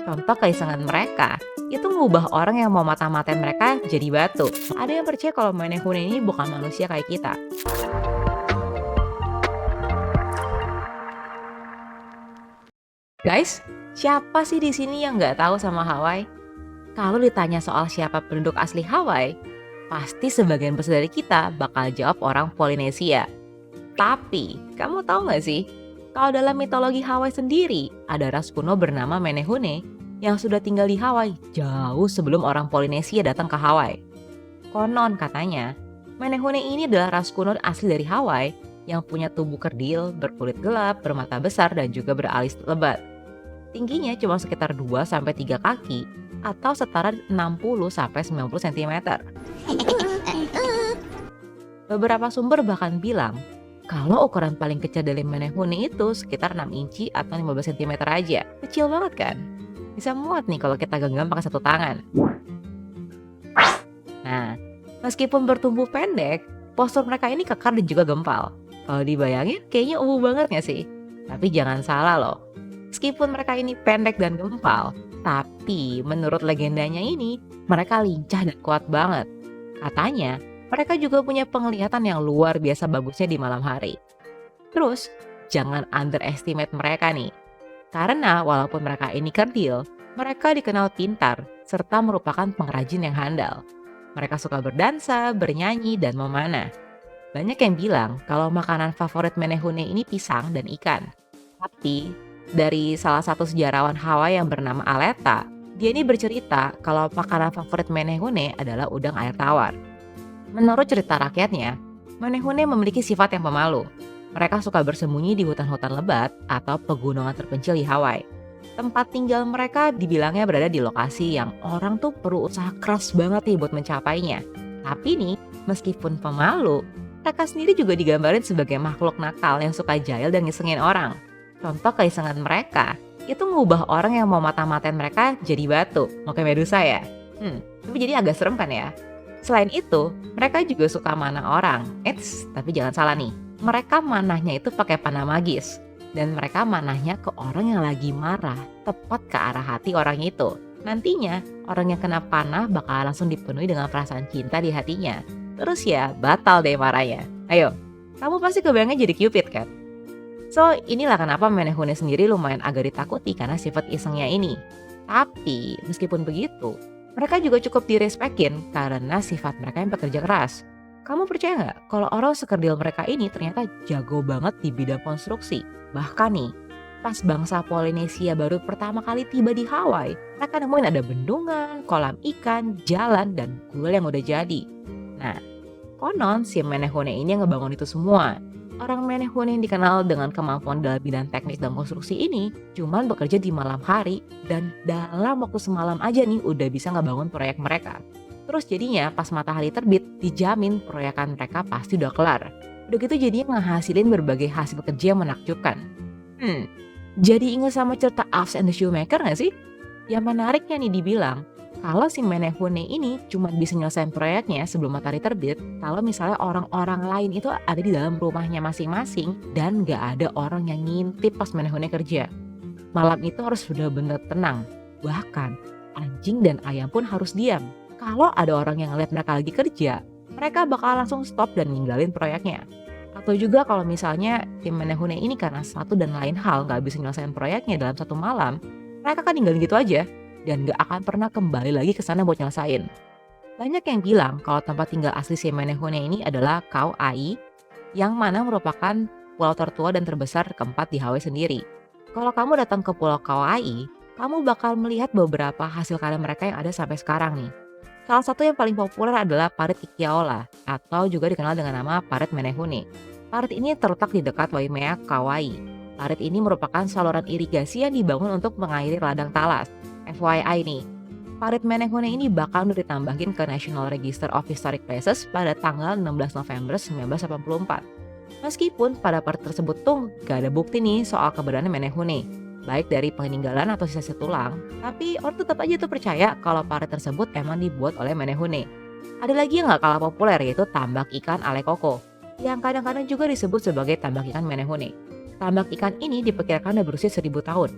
Contoh keisengan mereka, itu ngubah orang yang mau mata-matain mereka jadi batu. Ada yang percaya kalau Menehune ini bukan manusia kayak kita. Guys, siapa sih di sini yang nggak tahu sama Hawaii? Kalau ditanya soal siapa penduduk asli Hawaii, pasti sebagian besar dari kita bakal jawab orang Polinesia. Tapi, kamu tahu nggak sih? Kalau dalam mitologi Hawaii sendiri, ada ras kuno bernama Menehune yang sudah tinggal di Hawaii jauh sebelum orang Polinesia datang ke Hawaii. Konon katanya, Menehune ini adalah ras kuno asli dari Hawaii yang punya tubuh kerdil, berkulit gelap, bermata besar, dan juga beralis lebat. Tingginya cuma sekitar 2-3 kaki atau setara 60-90 cm. Beberapa sumber bahkan bilang kalau ukuran paling kecil dari Menehune itu sekitar 6 inci atau 15 cm aja. Kecil banget kan? Bisa muat nih kalau kita genggam pakai satu tangan. Nah, meskipun bertumbuh pendek, postur mereka ini kekar dan juga gempal. Kalau dibayangin kayaknya ungu banget gak sih? Tapi jangan salah loh. Meskipun mereka ini pendek dan gempal, tapi menurut legendanya ini, mereka lincah dan kuat banget. Katanya, mereka juga punya penglihatan yang luar biasa bagusnya di malam hari. Terus, jangan underestimate mereka nih. Karena walaupun mereka ini kerdil, mereka dikenal pintar serta merupakan pengrajin yang handal. Mereka suka berdansa, bernyanyi, dan memanah. Banyak yang bilang kalau makanan favorit Menehune ini pisang dan ikan. Tapi, dari salah satu sejarawan Hawaii yang bernama Aleta, dia ini bercerita kalau makanan favorit Menehune adalah udang air tawar. Menurut cerita rakyatnya, Menehune memiliki sifat yang pemalu. Mereka suka bersembunyi di hutan-hutan lebat atau pegunungan terpencil di Hawaii. Tempat tinggal mereka dibilangnya berada di lokasi yang orang tuh perlu usaha keras banget nih buat mencapainya. Tapi nih, meskipun pemalu, mereka sendiri juga digambarin sebagai makhluk nakal yang suka jahil dan ngisengin orang. Contoh keisengan mereka, itu ngubah orang yang mau mata-matain mereka jadi batu, mau kayak Medusa ya. Tapi jadi agak serem kan ya? Selain itu, mereka juga suka manah orang. Tapi jangan salah nih, mereka manahnya itu pakai panah magis. Dan mereka manahnya ke orang yang lagi marah, tepat ke arah hati orang itu. Nantinya, orang yang kena panah bakal langsung dipenuhi dengan perasaan cinta di hatinya. Terus ya, batal deh marahnya. Ayo, kamu pasti kebayangnya jadi Cupid kan? So, inilah kenapa Menehune sendiri lumayan agak ditakuti karena sifat isengnya ini. Tapi, meskipun begitu, mereka juga cukup direspekin karena sifat mereka yang pekerja keras. Kamu percaya nggak kalau orang sekerdil mereka ini ternyata jago banget di bidang konstruksi? Bahkan nih, pas bangsa Polinesia baru pertama kali tiba di Hawaii, mereka nemuin ada bendungan, kolam ikan, jalan, dan kuil yang udah jadi. Nah, konon si Menehune ini yang ngebangun itu semua. Orang Menehune yang dikenal dengan kemampuan dalam bidang teknis dan konstruksi ini cuman bekerja di malam hari dan dalam waktu semalam aja nih udah bisa ngebangun proyek mereka. Terus jadinya pas matahari terbit dijamin proyekan mereka pasti udah kelar. Udah gitu jadinya ngehasilin berbagai hasil kerja yang menakjubkan. Jadi inget sama cerita Alf and the Shoemaker gak sih? Yang menariknya nih dibilang, kalau si Menehune ini cuma bisa nyelesain proyeknya sebelum matahari terbit, kalau misalnya orang-orang lain itu ada di dalam rumahnya masing-masing dan gak ada orang yang ngintip pas Menehune kerja. Malam itu harus sudah benar tenang, bahkan anjing dan ayam pun harus diam. Kalau ada orang yang ngeliat mereka lagi kerja, mereka bakal langsung stop dan ninggalin proyeknya. Atau juga kalau misalnya tim Menehune ini karena satu dan lain hal gak bisa nyelesain proyeknya dalam satu malam, mereka kan ninggalin gitu aja dan gak akan pernah kembali lagi ke sana buat nyelesain. Banyak yang bilang kalau tempat tinggal asli si Menehune ini adalah Kauai, yang mana merupakan pulau tertua dan terbesar keempat di Hawaii sendiri. Kalau kamu datang ke pulau Kauai, kamu bakal melihat beberapa hasil karya mereka yang ada sampai sekarang nih. Salah satu yang paling populer adalah parit Ikyaola atau juga dikenal dengan nama parit Menehune. Parit ini terletak di dekat Waimea, Kauai. Parit ini merupakan saluran irigasi yang dibangun untuk mengairi ladang talas. FYI nih, parit Menehune ini bakal ditambahin ke National Register of Historic Places pada tanggal 16 November 1984. Meskipun pada parit tersebut tuh gak ada bukti nih soal keberadaan Menehune, baik dari peninggalan atau sisa tulang, tapi orang tetap aja tuh percaya kalau parit tersebut emang dibuat oleh Menehune. Ada lagi yang gak kalah populer yaitu tambak ikan Alekoko, yang kadang-kadang juga disebut sebagai tambak ikan Menehune. Tambak ikan ini diperkirakan udah berusia 1000 tahun.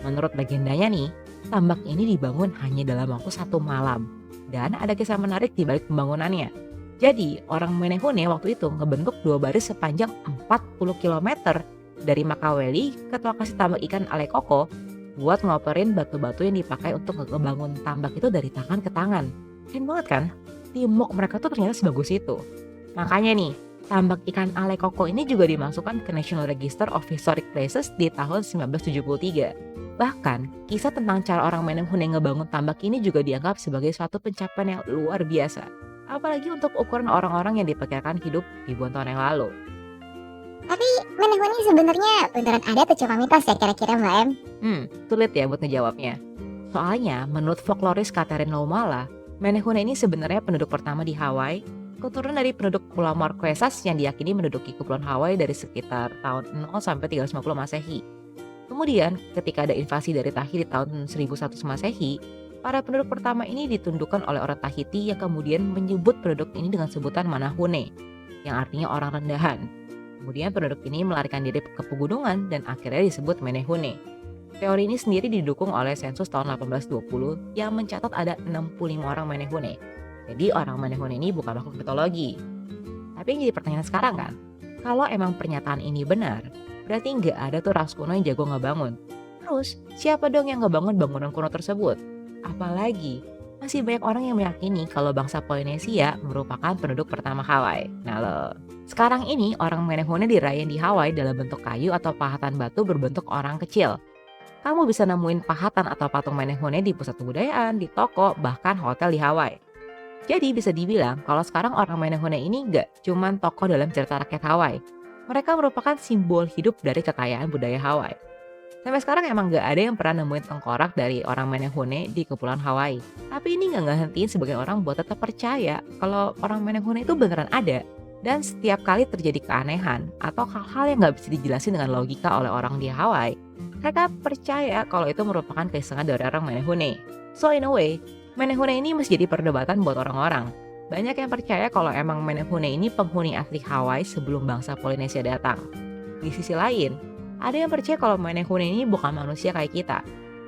Menurut legendanya nih, Tambak ini dibangun hanya dalam waktu 1 malam. Dan ada kisah menarik di balik pembangunannya. Jadi, orang Menehune waktu itu ngebentuk 2 baris sepanjang 40 kilometer dari Makaweli ke lokasi tambak ikan Alekoko buat ngoperin batu-batu yang dipakai untuk ngebangun tambak itu dari tangan ke tangan. Keren banget kan? Teamwork mereka tuh ternyata sebagus itu. Makanya nih, tambak ikan Alekoko ini juga dimasukkan ke National Register of Historic Places di tahun 1973. Bahkan, kisah tentang cara orang Menehune ngebangun tambak ini juga dianggap sebagai suatu pencapaian yang luar biasa. Apalagi untuk ukuran orang-orang yang diperkirakan hidup ribuan tahun yang lalu. Tapi Menehune sebenarnya beneran ada atau cuma mitos ya kira-kira Mbak Em? Sulit ya buat ngejawabnya. Soalnya, menurut folkloris Catherine Laumala, Menehune ini sebenarnya penduduk pertama di Hawaii, keturunan dari penduduk Pulau Marquesas yang diyakini menduduki kepulauan Hawaii dari sekitar tahun 0 sampai 350 Masehi. Kemudian, ketika ada invasi dari Tahiti di tahun 1100 Masehi, para penduduk pertama ini ditundukkan oleh orang Tahiti yang kemudian menyebut penduduk ini dengan sebutan Manahune, yang artinya orang rendahan. Kemudian penduduk ini melarikan diri ke pegunungan dan akhirnya disebut Menehune. Teori ini sendiri didukung oleh sensus tahun 1820 yang mencatat ada 65 orang Menehune. Jadi orang Menehune ini bukan makhluk mitologi. Tapi yang jadi pertanyaan sekarang kan, kalau emang pernyataan ini benar, berarti nggak ada tuh ras kuno yang jago ngebangun. Terus, siapa dong yang ngebangun bangunan kuno tersebut? Apalagi, masih banyak orang yang meyakini kalau bangsa Polinesia merupakan penduduk pertama Hawaii. Nah loh, sekarang ini orang Menehune dirayain di Hawaii dalam bentuk kayu atau pahatan batu berbentuk orang kecil. Kamu bisa nemuin pahatan atau patung Menehune di pusat kebudayaan, di toko, bahkan hotel di Hawaii. Jadi bisa dibilang kalau sekarang orang Menehune ini nggak cuman tokoh dalam cerita rakyat Hawaii. Mereka merupakan simbol hidup dari kekayaan budaya Hawaii. Sampai sekarang emang nggak ada yang pernah nemuin tengkorak dari orang Menehune di Kepulauan Hawaii. Tapi ini nggak ngehentiin sebagian orang buat tetap percaya kalau orang Menehune itu beneran ada. Dan setiap kali terjadi keanehan atau hal-hal yang nggak bisa dijelasin dengan logika oleh orang di Hawaii, mereka percaya kalau itu merupakan keisengan dari orang Menehune. So in a way, Menehune ini mesti jadi perdebatan buat orang-orang. Banyak yang percaya kalau emang Menehune ini penghuni asli Hawaii sebelum bangsa Polinesia datang. Di sisi lain, ada yang percaya kalau Menehune ini bukan manusia kayak kita,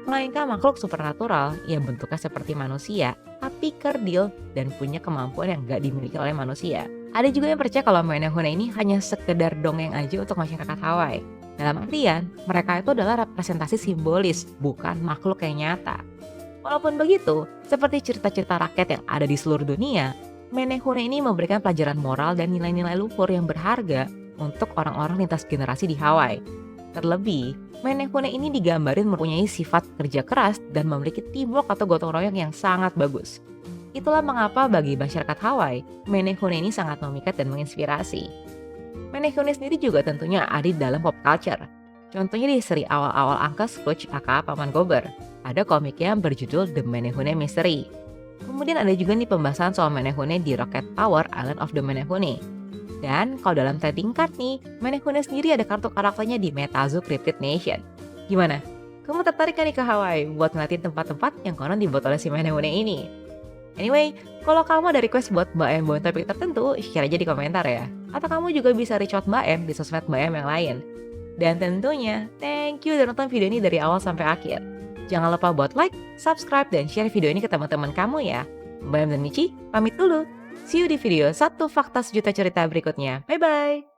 melainkan makhluk supernatural yang bentuknya seperti manusia, tapi kerdil dan punya kemampuan yang gak dimiliki oleh manusia. Ada juga yang percaya kalau Menehune ini hanya sekedar dongeng aja untuk masyarakat Hawaii. Dalam artian, mereka itu adalah representasi simbolis, bukan makhluk yang nyata. Walaupun begitu, seperti cerita-cerita rakyat yang ada di seluruh dunia, Menehune ini memberikan pelajaran moral dan nilai-nilai luhur yang berharga untuk orang-orang lintas generasi di Hawaii. Terlebih, Menehune ini digambarin mempunyai sifat kerja keras dan memiliki teamwork atau gotong royong yang sangat bagus. Itulah mengapa bagi masyarakat Hawaii, Menehune ini sangat memikat dan menginspirasi. Menehune sendiri juga tentunya ada di dalam pop culture. Contohnya di seri awal-awal Uncle Scrooge aka Paman Gober, ada komik yang berjudul The Menehune Mystery. Kemudian ada juga nih pembahasan soal Menehune di Rocket Power Island of the Menehune. Dan kalau dalam trading card nih, Menehune sendiri ada kartu karakternya di Metazoo Cryptid Nation. Gimana? Kamu tertarik kan nih ke Hawaii buat ngeliatin tempat-tempat yang konon dibuat oleh si Menehune ini? Anyway, kalau kamu ada request buat Mbak Em bawain topik tertentu, share aja di komentar ya. Atau kamu juga bisa reach out Mbak Em di sosmed Mbak Em yang lain. Dan tentunya, thank you udah nonton video ini dari awal sampai akhir. Jangan lupa buat like, subscribe, dan share video ini ke teman-teman kamu ya. Mbak Em dan Michi, pamit dulu. See you di video 1 Fakta Sejuta Cerita berikutnya. Bye-bye!